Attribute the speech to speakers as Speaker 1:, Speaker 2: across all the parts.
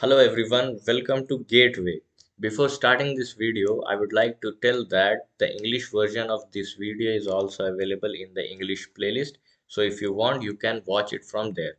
Speaker 1: Hello everyone, welcome to Gateway. Before starting this video, I would like to tell that the English version of this video is also available in the English playlist. So if you want, you can watch it from there.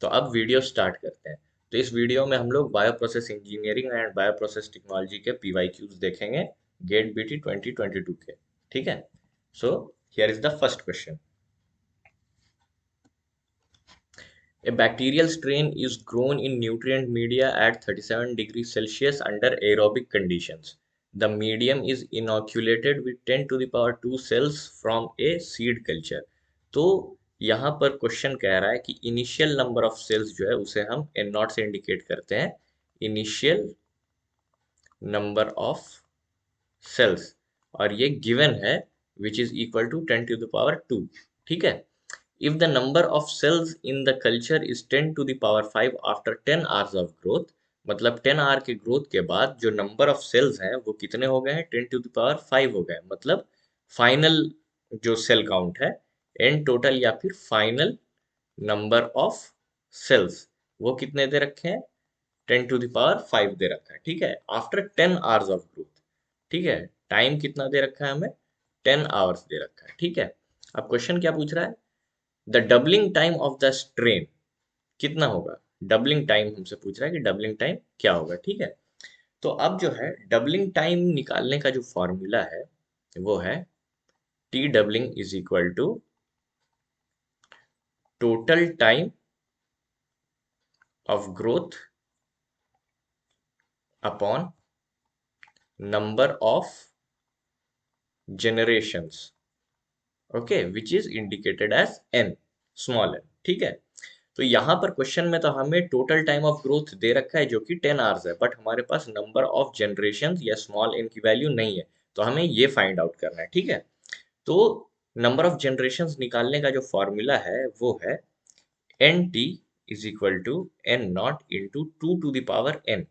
Speaker 1: तो अब video start करते हैं। तो इस video में हम लोग bio process engineering and bio process technology के PYQs देखेंगे गेट BT 2022 के। ठीक है। So here is the first question. A bacterial strain is grown in nutrient media at 37 degrees Celsius under aerobic conditions. The medium is inoculated with 10 to the power 2 cells from a seed culture. तो यहाँ पर question कह रहा है कि initial number of sales जो है उसे हम एन नॉट से इंडिकेट करते हैं। इनिशियल नंबर ऑफ सेल्स और ये गिवन है which is equal to 10 to the power 2। ठीक है। If the number of cells in the culture is 10 to the power 5 after 10 hours of growth, मतलब 10 our के ग्रोथ के बाद जो नंबर ऑफ सेल्स हैं वो कितने हो गए हैं 10 टू द पावर 5 हो गए, मतलब फाइनल जो सेल काउंट है एन टोटल या फिर फाइनल नंबर ऑफ सेल्स वो कितने दे रखे हैं 10 टू द पावर 5 दे रखा है। ठीक है। After 10 hours of growth. ठीक है। टाइम कितना दे रखा है हमें 10 आवर्स दे रखा है। ठीक है। अब क्वेश्चन क्या पूछ रहा है the doubling time of the strain कितना होगा। डबलिंग टाइम हमसे पूछ रहा है कि डबलिंग टाइम क्या होगा। ठीक है। तो अब जो है डबलिंग टाइम निकालने का जो फॉर्मूला है वो है T doubling is equal to total time of growth upon number of generations, okay, which is indicated as n, small n. ठीक है। तो यहाँ पर क्वेश्चन में तो हमें टोटल टाइम ऑफ ग्रोथ दे रखा है जो कि 10 आवर्स है, बट हमारे पास नंबर ऑफ जनरेशन या स्मॉल एन की वैल्यू नहीं है, तो हमें ये फाइंड आउट करना है। ठीक है। तो नंबर ऑफ जनरेशन निकालने का जो फॉर्मूला है वो है n t is equal to n not into two to the power n.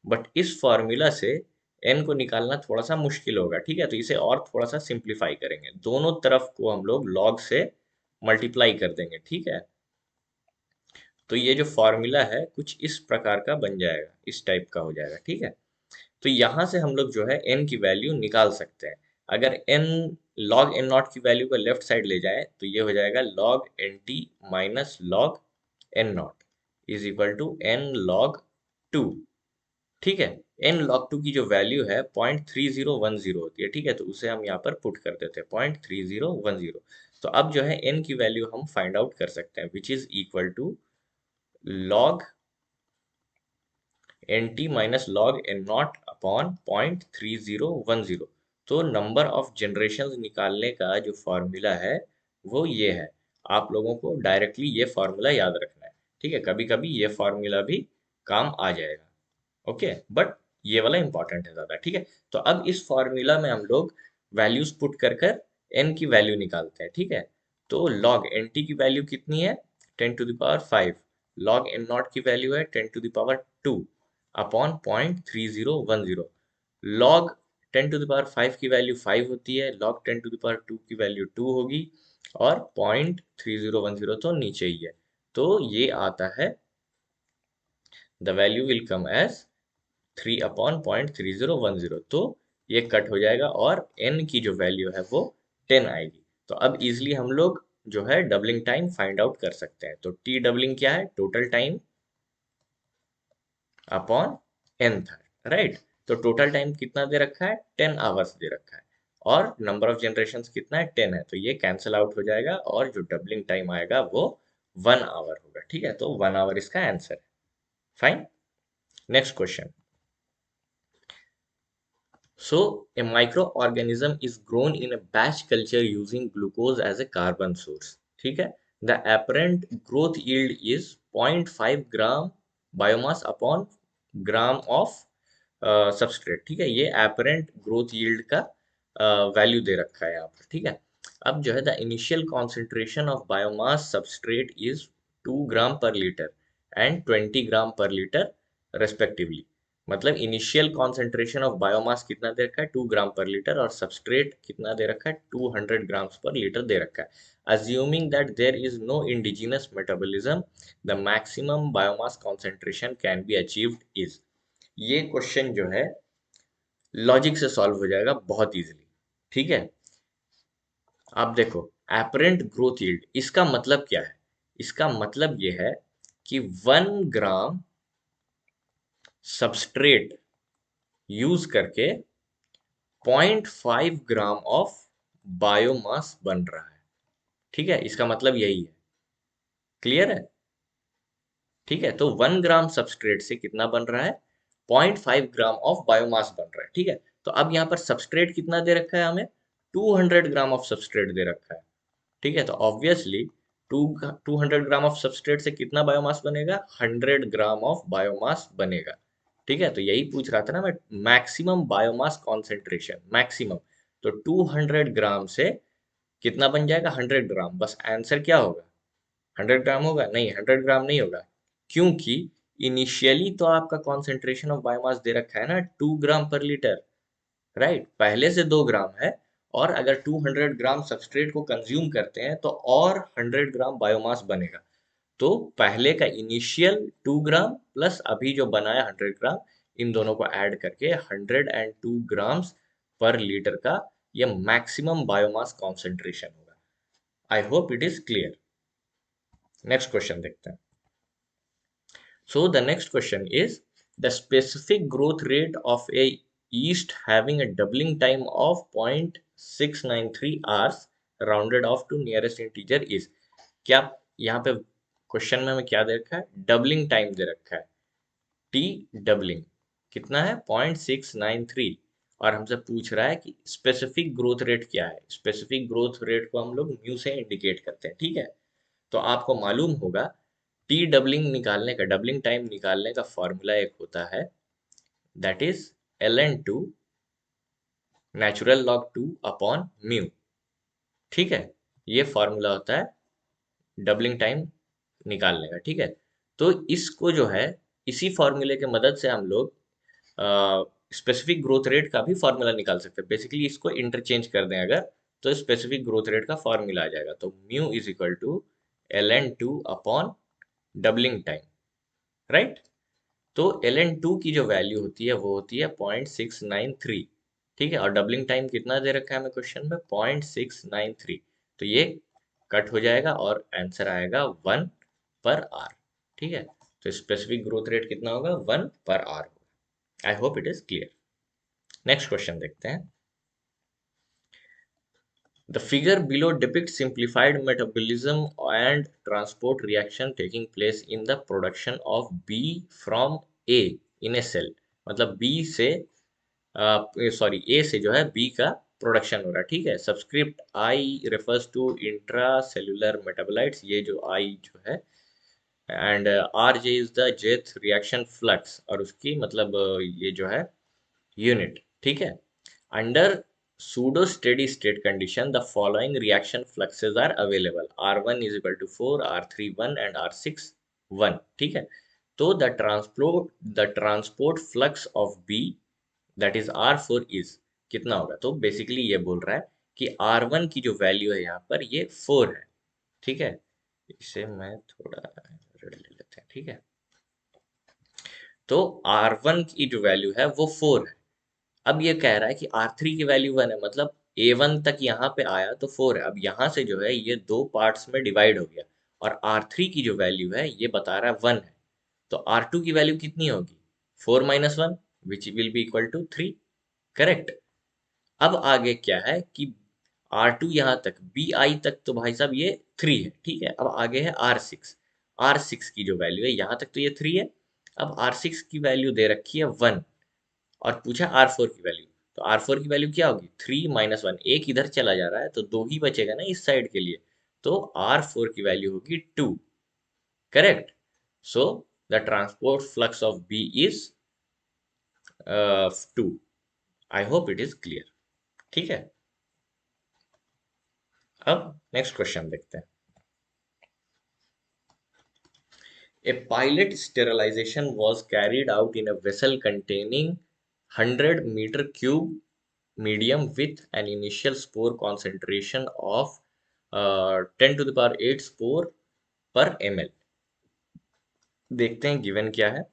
Speaker 1: But इस फॉर्मूला से एन को निकालना थोड़ा सा मुश्किल होगा। ठीक है। तो इसे और थोड़ा सा सिंप्लीफाई करेंगे, दोनों तरफ को हम लोग लॉग से मल्टीप्लाई कर देंगे। ठीक है। तो ये जो फॉर्मूला है कुछ इस प्रकार का बन जाएगा, इस टाइप का हो जाएगा। ठीक है। तो यहाँ से हम लोग जो है एन की वैल्यू निकाल सकते हैं। अगर एन लॉग एन नॉट की वैल्यू को लेफ्ट साइड ले जाए तो ये हो जाएगा log n t minus log n not is equal to n log 2। ठीक है। एन लॉग 2 की जो वैल्यू है 0.3010 होती है। ठीक है। तो उसे हम यहाँ पर पुट कर देते हैं 0.3010। तो अब जो है एन की वैल्यू हम फाइंड आउट कर सकते हैं which is equal to log n t minus log n not upon 0.3010। तो नंबर ऑफ जनरेशन निकालने का जो फॉर्मूला है वो ये है। आप लोगों को डायरेक्टली ये फॉर्मूला याद रखना है। ठीक है। कभी कभी ये फॉर्मूला भी काम आ जाएगा। ओके, बट ये वाला इंपॉर्टेंट है ज्यादा। ठीक है। तो अब इस फॉर्मूला में हम लोग वैल्यूज पुट कर कर एन की वैल्यू निकालते हैं। ठीक है। तो लॉग एन टी की वैल्यू कितनी है 10 to the power 5, log n not की वैल्यू है 10 to the power 2 upon 0.3010। Log 10 to the power 5 की वैल्यू 5 होती है, लॉग 10 टू द पावर 2 की वैल्यू 2 होगी और 0.3010 तो नीचे ही है। तो ये आता है the value will come as 3 upon 0.3010। तो ये कट हो जाएगा और n की जो वैल्यू है वो 10 आएगी। तो अब इजिली हम लोग जो है डबलिंग टाइम फाइंड आउट कर सकते हैं। तो टी डबलिंग क्या है टोटल टाइम अपॉन एन था, राइट। तो टोटल टाइम कितना दे रखा है 10 आवर्स दे रखा है और नंबर ऑफ जनरेशन कितना है 10 है, तो ये कैंसिल आउट हो जाएगा और जो डबलिंग टाइम आएगा वो 1 आवर होगा। ठीक है। तो 1 आवर इसका आंसर है। Fine. Next question. So, a microorganism is grown in a batch culture using glucose as a carbon source. ठीक है। The apparent growth yield is 0.5 gram biomass upon gram of substrate। ठीक है। ये apparent growth yield का value दे रखा है यहाँ पर। ठीक है। अब जो है the initial concentration of biomass substrate is 2 ग्राम पर लीटर एंड 20 ग्राम पर लीटर रेस्पेक्टिवली। मतलब इनिशियल कॉन्सेंट्रेशन ऑफ बायोमास कितना दे रखा है, 2 ग्राम पर लीटर, और सबस्ट्रेट कितना दे रखा है, 200 ग्राम्स पर लीटर दे रखा है। Assuming that there is no indigenous metabolism, the maximum biomass concentration can be achieved is. ये क्वेश्चन जो है लॉजिक से सॉल्व हो जाएगा बहुत इजीली। ठीक है, आप देखो, एपरेंट ग्रोथ यील्ड, इसका मतलब क्या है? इसका मतलब ये है कि 1 ग्राम सबस्ट्रेट यूज करके 0.5 ग्राम ऑफ बायोमास बन रहा है। ठीक है, इसका मतलब यही है। क्लियर है? ठीक है, तो 1 ग्राम सबस्ट्रेट से कितना बन रहा है, 0.5 ग्राम ऑफ बायोमास बन रहा है। ठीक है, तो अब यहाँ पर सबस्ट्रेट कितना दे रखा है हमें, 200 ग्राम ऑफ सबस्ट्रेट दे रखा है। ठीक है, तो obviously to 200 gram of substrate से कितना बायोमास बनेगा, 100 ग्राम ऑफ बायोमास बनेगा। ठीक है, तो यही पूछ रहा था ना मैं, मैक्सिमम बायोमास कॉन्सेंट्रेशन, मैक्सिमम। तो 200 ग्राम से कितना बन जाएगा, 100 ग्राम। बस आंसर क्या होगा, 100 ग्राम होगा? नहीं, 100 ग्राम नहीं होगा, क्योंकि इनिशियली तो आपका कॉन्सेंट्रेशन ऑफ बायोमास दे रखा है ना 2 ग्राम पर लीटर, राइट? पहले से 2 ग्राम है, और अगर 200 ग्राम सबस्ट्रेट को कंज्यूम करते हैं तो और 100 ग्राम बायोमास बनेगा। तो पहले का इनिशियल 2 ग्राम प्लस अभी जो बनाया 100 ग्राम, इन दोनों को ऐड करके 102 ग्राम्स पर लीटर का ये मैक्सिमम बायोमास कॉन्सेंट्रेशन होगा। आई hope it is clear. Next question देखते हैं। So the next question is, the specific growth rate of a yeast having a doubling time of 0.693 hours rounded off to nearest integer is। क्या यहाँ पे question में हमें क्या दे रखा है, डबलिंग टाइम दे रखा है, टी डबलिंग कितना है, 0.693, और हमसे पूछ रहा है कि स्पेसिफिक ग्रोथ रेट क्या है। स्पेसिफिक ग्रोथ रेट को हम लोग म्यू से इंडिकेट करते हैं। ठीक है, तो आपको मालूम होगा टी डबलिंग निकालने का, डबलिंग टाइम निकालने का फॉर्मूला एक होता है, that is ln2 natural log 2 upon mu. ठीक है, ये फॉर्मूला होता है डबलिंग टाइम निकालने का। ठीक है, तो इसको जो है, इसी फॉर्मूले के मदद से हम लोग स्पेसिफिक ग्रोथ रेट का भी फॉर्मूला निकाल सकते हैं। बेसिकली इसको इंटरचेंज कर दें अगर, तो स्पेसिफिक ग्रोथ रेट का फॉर्मूला आ जाएगा। तो mu is equal to ln2 upon doubling time, right? तो ln2 की जो वैल्यू होती है वो होती है 0.693। ठीक है, और डबलिंग टाइम कितना दे रखा है हमें क्वेश्चन में, 0.693। तो ये कट हो जाएगा और आंसर आएगा 1/r। ठीक है, तो स्पेसिफिक ग्रोथ रेट कितना होगा, 1/r होगा। आई hope it is clear. Next question देखते हैं। The figure below depicts simplified metabolism and transport reaction taking place in the production of B from A in a cell। मतलब B से, sorry, A से जो है B का production हो रहा है। ठीक है, subscript I refers to intracellular metabolites, ये जो I जो है, and RJ is the jth reaction flux, और उसकी मतलब ये जो है यूनिट। ठीक है, under pseudo steady state condition the following reaction fluxes are available, R1 is equal to 4, R3 1 and R6 1। ठीक है, तो the transport flux of B, that is R4 is कितना होगा, तो बेसिकली ये बोल रहा है कि R1 की जो वैल्यू है यहाँ पर ये 4 है। ठीक है, इसे मैं थोड़ा red ले लेते हैं। ठीक है, तो R1 की जो वैल्यू है वो 4 है। अब ये कह रहा है कि R3 की वैल्यू 1 है, मतलब A1 तक यहाँ पे आया तो 4 है। अब यहाँ से जो है ये दो पार्ट्स में डिवाइड हो गया, और R3 की जो वैल्यू है ये बता रहा है 1 है। तो R2 की वैल्यू कितनी होगी, 4 माइनस 1, which will be equal to 3। Correct. अब आगे क्या है कि R2 यहाँ तक, BI तक तो भाई साहब ये 3 है। ठीक है, अब आगे है R6। R6 की जो वैल्यू है, यहाँ तक तो ये 3 है, अब R6 की वैल्यू दे रखी है 1, और पूछा R4 की वैल्यू। तो R4 की वैल्यू क्या होगी, 3 - 1, एक इधर चला जा रहा है तो दो ही बचेगा ना इस साइड के लिए, तो R4 की वैल्यू होगी 2। Correct. So the transport flux of B is 2। I hope it is clear. ठीक है, अब नेक्स्ट क्वेश्चन देखते हैं। A pilot sterilization was carried out in a vessel containing 100-meter cube medium with an initial spore concentration of 10 to the power 8 spore per ml. देखते हैं given क्या है।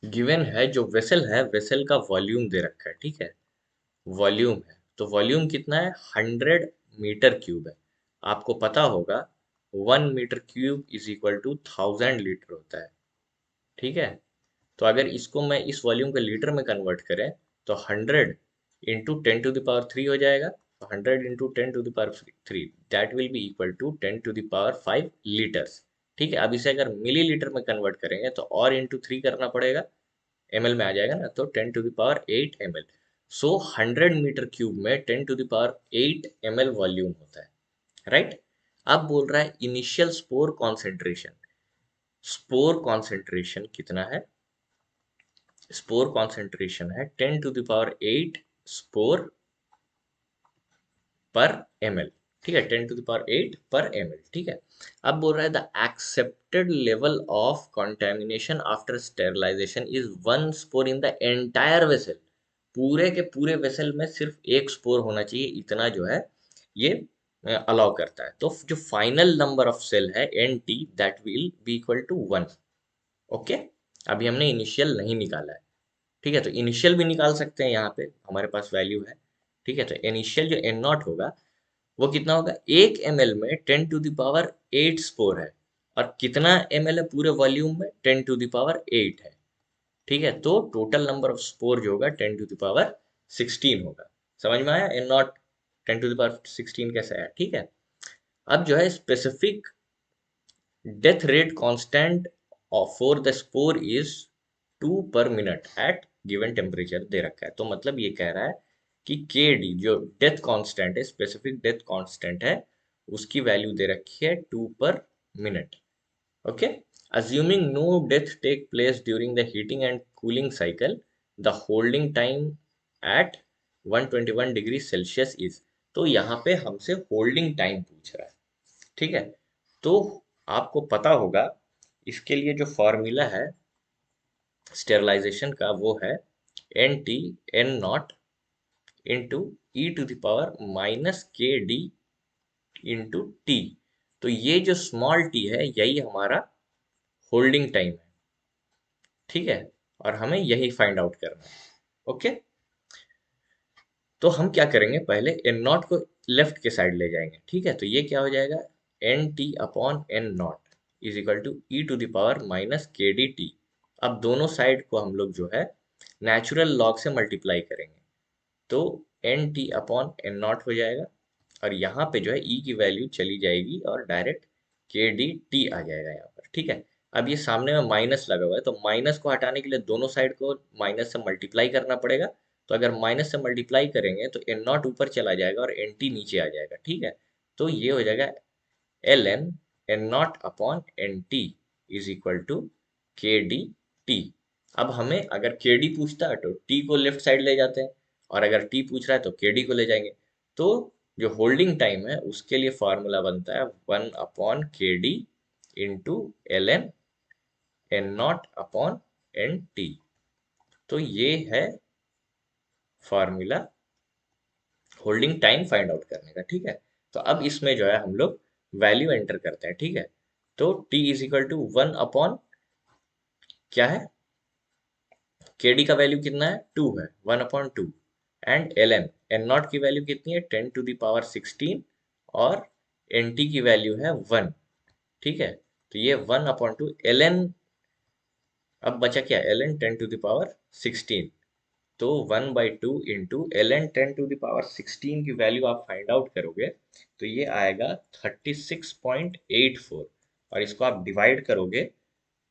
Speaker 1: Given है जो वेसल है, वेसल का वॉल्यूम दे रखा है, ठीक है, वॉल्यूम है, तो वॉल्यूम कितना है, 100 मीटर क्यूब है। आपको पता होगा 1 metre cube is equal to 1000 litre होता है, ठीक है। तो अगर इसको मैं इस वॉल्यूम को लीटर में कन्वर्ट करें तो 100 × 10⁻³ हो जाएगा। तो 100 × 10⁻³ that will be equal to 10⁻5 litres, ठीक है। अब इसे अगर मिलीलीटर में कन्वर्ट करेंगे तो और इंटू 3 करना पड़ेगा, ml में आ जाएगा ना, तो 10⁻8 ml। सो 100 मीटर क्यूब में 10⁻8 ml वॉल्यूम होता है, राइट। अब बोल रहा है initial spore concentration. Spore concentration कितना है, स्पोर कॉन्सेंट्रेशन है 10⁻8 स्पोर पर ml, ठीक है, 10⁻8 पर ml, ठीक है। अब बोल रहा है the accepted level of contamination after sterilisation is 1 spore in the entire vessel. पूरे के पूरे वेसल में सिर्फ एक स्पोर होना चाहिए, इतना जो है ये अलाउ करता है। तो जो फाइनल नंबर ऑफ सेल है NT that will be equal to 1। Okay, अभी हमने इनिशियल नहीं निकाला है, ठीक है। तो इनिशियल भी निकाल सकते हैं, यहाँ पे हमारे पास वैल्यू है, ठीक है। तो इनिशियल जो एन नॉट होगा वो कितना होगा, 1 ml में 10⁸ स्पोर है, और कितना ml है पूरे वॉल्यूम में, 10⁸ है, ठीक है। तो टोटल नंबर ऑफ स्पोर जो होगा 10⁻16 होगा। समझ में आया, एन नॉट 10⁻16 कैसे आया, ठीक है। अब जो है specific death rate constant for the spore is 2 per minute at given temperature दे रखा है। तो मतलब ये कह रहा है कि KD जो डेथ कांस्टेंट है, स्पेसिफिक डेथ कांस्टेंट है, उसकी वैल्यू दे रखी है 2 per minute. Okay, assuming no death take place during the heating and cooling cycle, the holding time at 121 degree Celsius is. तो यहाँ पे हमसे होल्डिंग टाइम पूछ रहा है, ठीक है। तो आपको पता होगा इसके लिए जो फॉर्मूला है स्टेरिलाइजेशन का, वो है NT N not into e⁻−KD into T। तो ये जो स्मॉल t है यही हमारा होल्डिंग टाइम है, ठीक है, और हमें यही फाइंड आउट करना है। ओके, तो हम क्या करेंगे, पहले एन नॉट को लेफ्ट के साइड ले जाएंगे, ठीक है। तो ये क्या हो जाएगा, NT/N0 is equal to e⁻−KDT। अब दोनों साइड को हम लोग जो है नेचुरल लॉग से मल्टीप्लाई करेंगे, तो NT/N0 हो जाएगा, और यहाँ पे जो है ई की वैल्यू चली जाएगी और डायरेक्ट KDT आ जाएगा यहाँ पर, ठीक है। अब ये सामने में माइनस लगा हुआ है, तो माइनस को हटाने के लिए दोनों साइड को माइनस से मल्टीप्लाई करना पड़ेगा। तो अगर माइनस से मल्टीप्लाई करेंगे तो एन नॉट ऊपर चला जाएगा और एन टी नीचे आ जाएगा, ठीक है। तो ये हो जाएगा ln N0/NT is equal to KDT। अब हमें अगर KD पूछता है तो T को लेफ्ट साइड ले जाते हैं, और अगर T पूछ रहा है तो KD को ले जाएंगे। तो जो होल्डिंग टाइम है उसके लिए फॉर्मूला बनता है 1/KD इंटू ln N0/NT। तो ये है formula holding time find out करने का, ठीक है। तो अब इसमें जो है हम लोग वैल्यू एंटर करते हैं, ठीक है। तो T इज इक्वल टू 1/ क्या है, KD का वैल्यू कितना है, 2 है, 1/2, एंड ln N0 की वैल्यू कितनी है, 10⁻16, और NT की वैल्यू है 1, ठीक है। तो ये 1/2 ln, अब बचा क्या, ln 10⁻16, तो 1/2 इंटू ln 10⁻16 की वैल्यू आप फाइंड आउट करोगे तो ये आएगा 36.84, और इसको आप डिवाइड करोगे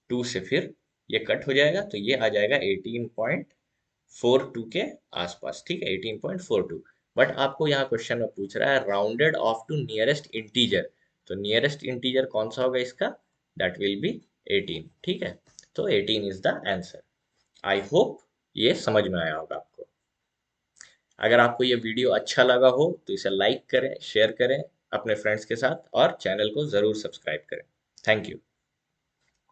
Speaker 1: 2 से, फिर ये कट हो जाएगा, तो ये आ जाएगा 18.42 के आसपास, ठीक है, 18.42। बट आपको यहाँ क्वेश्चन में पूछ रहा है rounded off to nearest integer, तो नियरेस्ट इंटीजर कौन सा होगा इसका, दैट विल बी 18, ठीक है। तो 18 is the answer. I hope ये समझ में आया होगा आपको। अगर आपको ये वीडियो अच्छा लगा हो तो इसे लाइक करें, शेयर करें अपने फ्रेंड्स के साथ, और चैनल को ज़रूर सब्सक्राइब करें। Thank you.